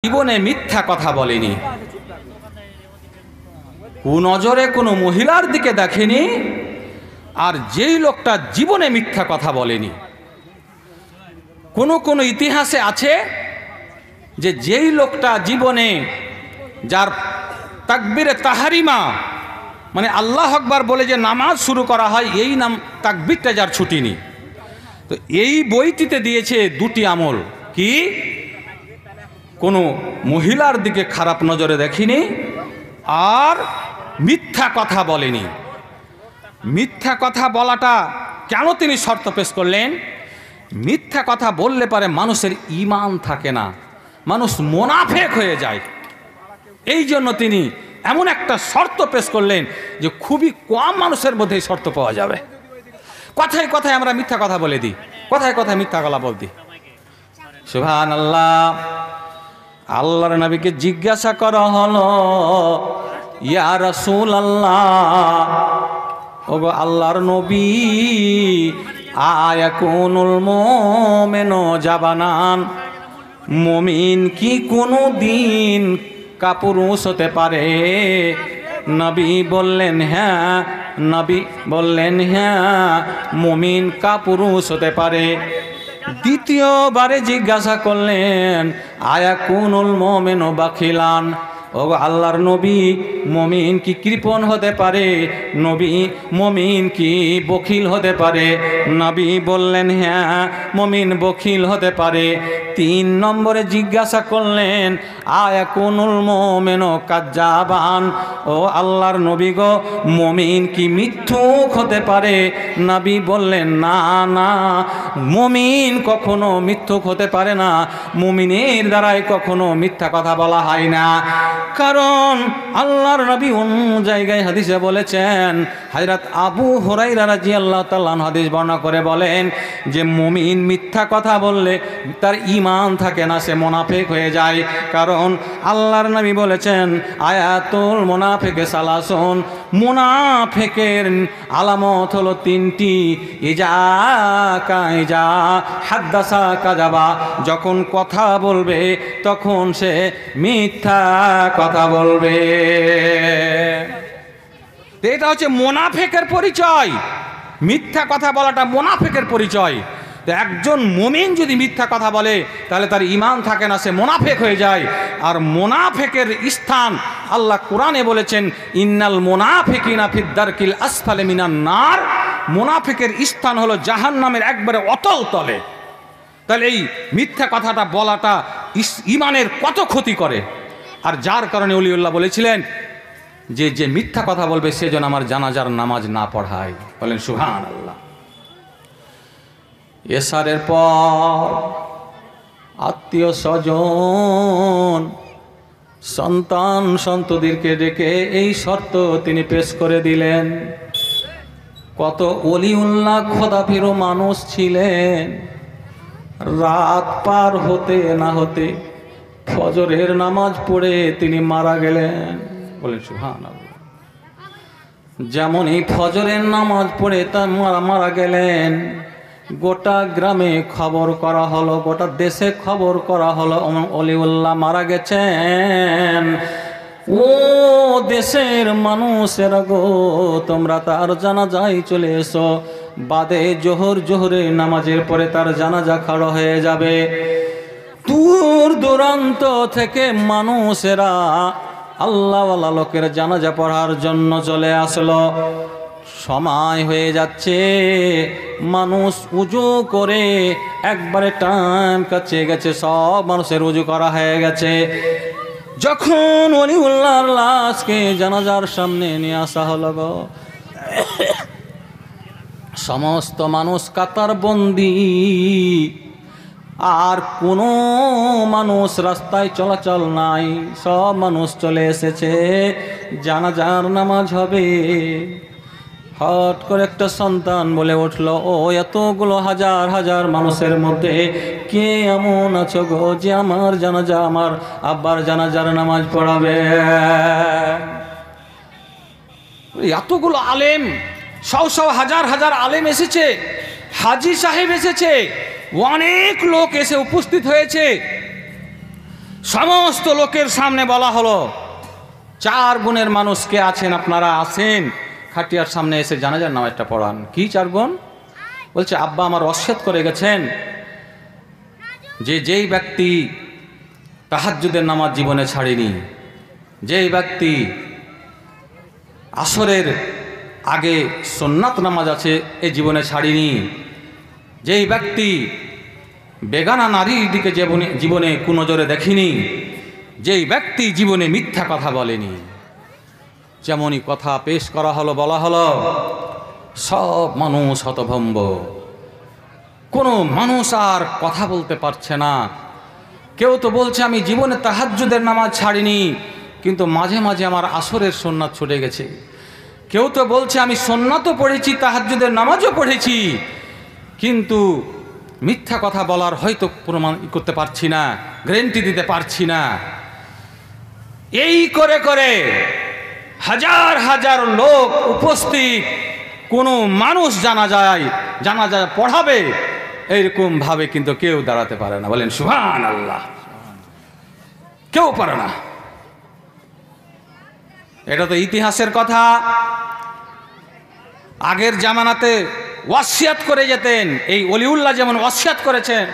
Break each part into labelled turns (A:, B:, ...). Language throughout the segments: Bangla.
A: জীবনে মিথ্যা কথা বলেনি, কুনজরে কোনো মহিলার দিকে দেখেনি। আর যেই লোকটা জীবনে মিথ্যা কথা বলেনি, কোনো ইতিহাসে আছে যে যেই লোকটা জীবনে যার তাকবীরে তাহারিমা মানে আল্লাহ আকবার বলে যে নামাজ শুরু করা হয়, এই নাম তাকবীরটা যার ছুটিনি। তো এই বইটিতে দিয়েছে দুটি আমল, কি কোনো মহিলার দিকে খারাপ নজরে দেখিনি আর মিথ্যা কথা বলেনি। মিথ্যা কথা বলাটা কেন তিনি শর্ত পেশ করলেন? মিথ্যা কথা বললে পারে মানুষের ঈমান থাকে না, মানুষ মোনাফেক হয়ে যায়। এই জন্য তিনি এমন একটা শর্ত পেশ করলেন যে খুবই কম মানুষের মধ্যে এই শর্ত পাওয়া যাবে। কথায় কথায় আমরা মিথ্যা কথা বলে দিই, কথায় কথায় মিথ্যা গলা বল দিই। সুবহানাল্লাহ। আল্লাহর নবীকে জিজ্ঞাসা করা হলো, ইয়া রাসূলুল্লাহ, ওগো আল্লাহর নবী, আয়াকুনুল মুমিনু জাবানান, মুমিন কি কোনো দিন কাপুরুষ হতে পারে? নবী বললেন হ্যাঁ, নবী বললেন হ্যাঁ, মুমিন কাপুরুষ হতে পারে। দ্বিতীয়বারে জিজ্ঞাসা করলেন, আয়াকুনুল মুমিনু বাখিলান, ও আল্লাহর নবী, মুমিন কি কৃপণ হতে পারে? নবী, মুমিন কি বখিল হতে পারে? নবী বললেন হ্যাঁ, মুমিন বখিল হতে পারে। তিন নম্বরে জিজ্ঞাসা করলেন, আয়াকুনুল মুমিনু কাজ্জাবান, ও আল্লাহর নবী গো, মুমিন কি মিথ্যুক হতে পারে? নবী বললেন না না, মুমিন কখনো মিথ্যুক হতে পারে না, মুমিনের দ্বারাই কখনো মিথ্যা কথা বলা হয় না। কারণ আল্লাহর নবী অন্য জায়গায় হাদিসে বলেছেন, হযরত আবু হুরায়রা রাদিয়াল্লাহু তাআলা হাদিস বর্ণনা করে বলেন যে মুমিন মিথ্যা কথা বললে তার ঈমান থাকে না, সে মুনাফিক হয়ে যায়। কারণ আল্লাহর নবী বলেছেন, আয়াতুল মুনাফিকে সালাসুন, মুনাফিকের আলামত হলো তিনটি। ইজা হাদ্দাসা কাযাবা, যখন কথা বলবে তখন সে মিথ্যা কথা বলবে। এটা হচ্ছে মুনাফিকের পরিচয়, মিথ্যা কথা বলাটা মুনাফিকের পরিচয়। তো একজন মুমিন যদি মিথ্যা কথা বলে তাহলে তার ঈমান থাকে না, সে মুনাফিক হয়ে যায়। আর মুনাফিকের স্থান আল্লাহ কোরআনে বলেছেন, ইন্নাল মুনাফিকিনা ফিদ দারকিল আসফালি মিনান নার, মুনাফিকের স্থান হলো জাহান্নামের একবারে অতল তলে। তাহলে এই মিথ্যা কথাটা বলাটা ঈমানের কত ক্ষতি করে। আর যার কারণে ওলিউল্লাহ বলেছিলেন যে যে মিথ্যা কথা বলবে সে যেন আমার জানাজার নামাজ না পড়ায়। বলেন সুবহানাল্লাহ। এশারের পর আত্মীয় স্বজন সন্তান সন্ততিকে ডেকে এই শর্ত তিনি পেশ করে দিলেন। কত ওলিউল্লাহ খোদাফিরো মানুষ ছিলেন, রাত পার হতে না হতে ফজরের নামাজ পড়ে তিনি মারা গেলেন। বলেন সুবহানাল্লাহ। যেমন এই ফজরের নামাজ পড়ে তার মারা গেলেন, গোটা গ্রামে খবর করা হলো, গোটা দেশে খবর করা হলো ওলিউল্লাহ মারা গেছেন। ও দেশের মানুষেরা গো, তোমরা তার জানাজায় চলে এসো, বাদে জোহরে নামাজের পরে তার জানাজা খাড়া হয়ে যাবে। দূর দূরান্ত থেকে মানুষেরা আল্লাহওয়ালা লোকের জানাজা পড়ার জন্য চলে আসলো। সময় হয়ে যাচ্ছে, মানুষ উজু করে একবারে টাইম কাছে গেছে, সব মানুষের উজু করা হয়ে গেছে। যখন ওলিউল্লাহর লাশকে জানাজার সামনে নিয়ে আসা হলো গো, সমস্ত মানুষ কাতার বন্দি, আর কোনো মানুষ রাস্তায় চলাচল নাই, সব মানুষ চলে এসেছে, জানাজার নামাজ হবে। হট করে একটা সন্তান বলে উঠলো, ও এতগুলো হাজার হাজার মানুষের মধ্যে কে এমন আছো গো যে আমার জানাজা, আমার আব্বার জানাজার নামাজ পড়াবে? এতগুলো আলেম, শও হাজার হাজার আলেম এসেছে, হাজি সাহেব এসেছে, অনেক লোক এসে উপস্থিত হয়েছে। সমস্ত লোকের সামনে বলা হলো, 4 গুণের মানুষ কে আছেন? আপনারা আছেন, খাটিয়ার সামনে এসে জানাজার নামাজটা পড়ান। কি 4 গুণ? বলছে, আব্বা আমার ওয়াসিয়ত করে গেছেন যে যেই ব্যক্তি তাহাজ্জুদের নামাজ জীবনে ছাড়েনি, যেই ব্যক্তি আসরের আগে সুন্নাত নামাজ আছে এ জীবনে ছাড়েনি, যেই ব্যক্তি বেগানা নারীর দিকে জীবনে কুনজরে দেখিনি, যেই ব্যক্তি জীবনে মিথ্যা কথা বলেনি। যেমনই কথা পেশ করা হলো, বলা হলো, সব মানুষ হতভম্ব, কোনো মানুষ আর কথা বলতে পারছে না। কেউ তো বলছে আমি জীবনে তাহাজ্জুদের নামাজ ছাড়িনি, কিন্তু মাঝে মাঝে আমার আসরের সুন্নাত ছুটে গেছে। কেউ তো বলছে আমি সুন্নাতও পড়েছি, তাহাজ্জুদের নামাজও পড়েছি, কিন্তু মিথ্যা কথা বলার হয়তো প্রমাণ করতে পারছি না, গ্যারান্টি দিতে পারছি না। এই করে করে হাজার হাজার লোক উপস্থিত, কোনো মানুষ জানাজা পড়াবে এইরকম ভাবে কিন্তু কেউ দাঁড়াতে পারে না। বলেন সুবহানাল্লাহ। কেউ পারে না। এটা তো ইতিহাসের কথা। আগের জামানাতে ওয়াসিয়াত করে যেতেন, এই ওলিউল্লাহ যেমন ওয়াসিয়াত করেছেন,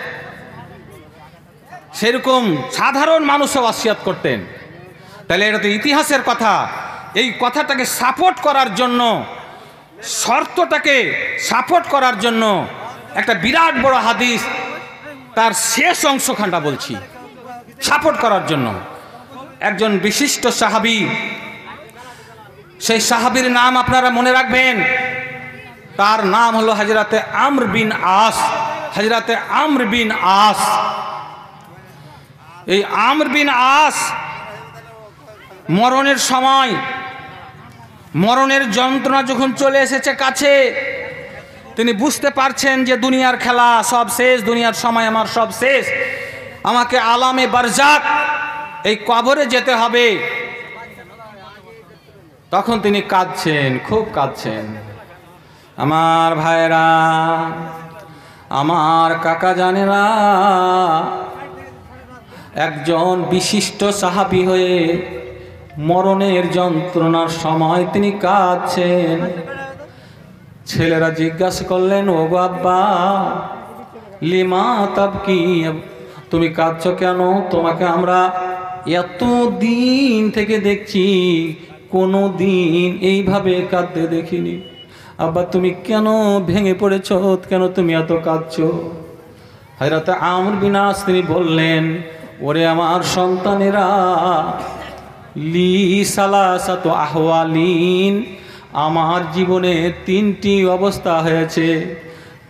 A: সেরকম সাধারণ মানুষও ওয়াসিয়াত করতেন। তাহলে এটা তো ইতিহাসের কথা। এই কথাটাকে সাপোর্ট করার জন্য, শর্তটাকে সাপোর্ট করার জন্য একটা বিরাট বড় হাদিস, তার শেষ অংশখানটা বলছি, সাপোর্ট করার জন্য। একজন বিশিষ্ট সাহাবী, সেই সাহাবীর নাম আপনারা মনে রাখবেন, তার নাম হলো হযরতে আমর বিন আস। হযরতে আমর বিন আস, এই আমর বিন আস মরণের সময়, মরণের যন্ত্রণা যখন চলে এসেছে কাছে, তিনি বুঝতে পারছেন যে দুনিয়ার খেলা সব শেষ, দুনিয়ার সময় আমার সব শেষ, আমাকে আলামে বারজাক, এই কবরে যেতে হবে। তখন তিনি কাঁদছেন, খুব কাঁদছেন। আমার ভাইরা, আমার কাকা জানেরা, একজন বিশিষ্ট সাহাবী হয়ে মরণের যন্ত্রণার সময় তিনি কাঁদছেন। ছেলেরা জিজ্ঞাসা করলেন, ও আব্বা, লিমা তাবকি, তুমি কাঁদছো কেন? তোমাকে আমরা এত দিন থেকে দেখছি, কোনো দিন এইভাবে কাঁদতে দেখিনি। আব্বা তুমি কেন ভেঙে পড়েছ? কেন তুমি এত কাঁদছো? হযরত আমর বিন আস তিনি বললেন, ওরে আমার সন্তানেরা, লি সালাসাতু আহওয়ালিন, আমার জীবনে 3টি অবস্থা হয়েছে।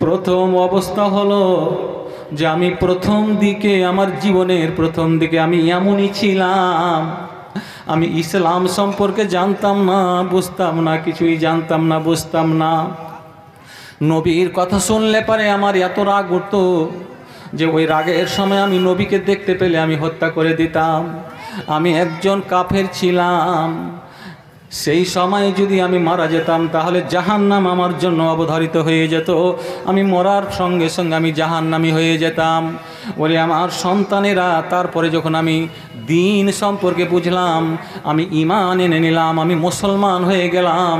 A: প্রথম অবস্থা হলো যে আমি প্রথম দিকে, আমার জীবনের প্রথম দিকে আমি এমনই ছিলাম, আমি ইসলাম সম্পর্কে জানতাম না, বুঝতাম না, কিছুই জানতাম না, বুঝতাম না। নবীর কথা শুনলে পারে আমার এত রাগ উঠতো যে ওই রাগের সময় আমি নবীকে দেখতে পেলে আমি হত্যা করে দিতাম। আমি একজন কাফের ছিলাম। সেই সময় যদি আমি মারা যেতাম তাহলে জাহান্নাম আমার জন্য অবধারিত হয়ে যেত, আমি মরার সঙ্গে সঙ্গে আমি জাহান্নামী হয়ে যেতাম। বলে আমার সন্তানেরা, তারপরে যখন আমি দিন সম্পর্কে বুঝলাম, আমি ঈমান এনে নিলাম, আমি মুসলমান হয়ে গেলাম,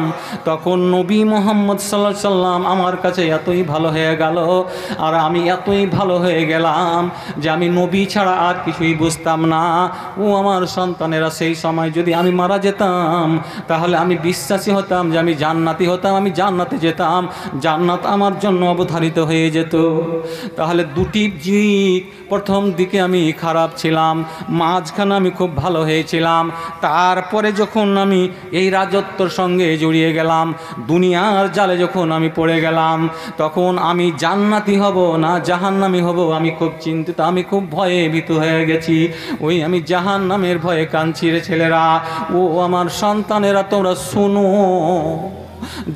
A: তখন নবী মুহাম্মদ সাল্লাল্লাহু আলাইহি সাল্লাম আমার কাছে এতই ভালো হয়ে গেল, আর আমি এতই ভালো হয়ে গেলাম যে আমি নবী ছাড়া আর কিছুই বুঝতাম না। ও আমার সন্তানেরা, সেই সময় যদি আমি মারা যেতাম তাহলে আমি বিশ্বাসী হতাম যে আমি জান্নাতি হতাম, আমি জান্নাতে যেতাম, জান্নাত আমার জন্য অবধারিত হয়ে যেত। তাহলে দুটি দিক, প্রথম দিকে আমি খারাপ ছিলাম, মাঝখানে আমি খুব ভালো হয়েছিলাম, তারপরে যখন আমি এই রাজত্বর সঙ্গে জড়িয়ে গেলাম, দুনিয়ার জালে যখন আমি পড়ে গেলাম, তখন আমি জান্নাতি হব না জাহান্নামী হব আমি খুব চিন্তিত, আমি খুব ভয়ে ভীত হয়ে গেছি। ওই আমি জাহান্নামের ভয়ে কাঁদছি রে ছেলেরা। ও আমার সন্তানেরা, তোমরা শুনো,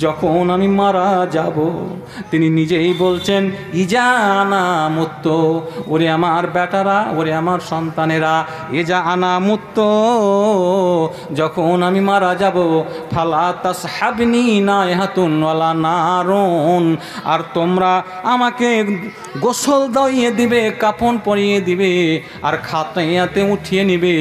A: যখন আমি মারা যাব তিনি নিজেই বলছেন ইজানা মুত্ত, ওরে আমার বেটারা, ওরে আমার সন্তানেরা, এজা আনা মুত্ত, যখন আমি মারা যাব ফালা তাসহাবনি নাইহাতুন ওয়ালা নারুন, আর তোমরা আমাকে গোসল দিয়ে দিবে, কাফন পরিয়ে দিবে আর খাতাইয়াতে উঠিয়ে নিবে।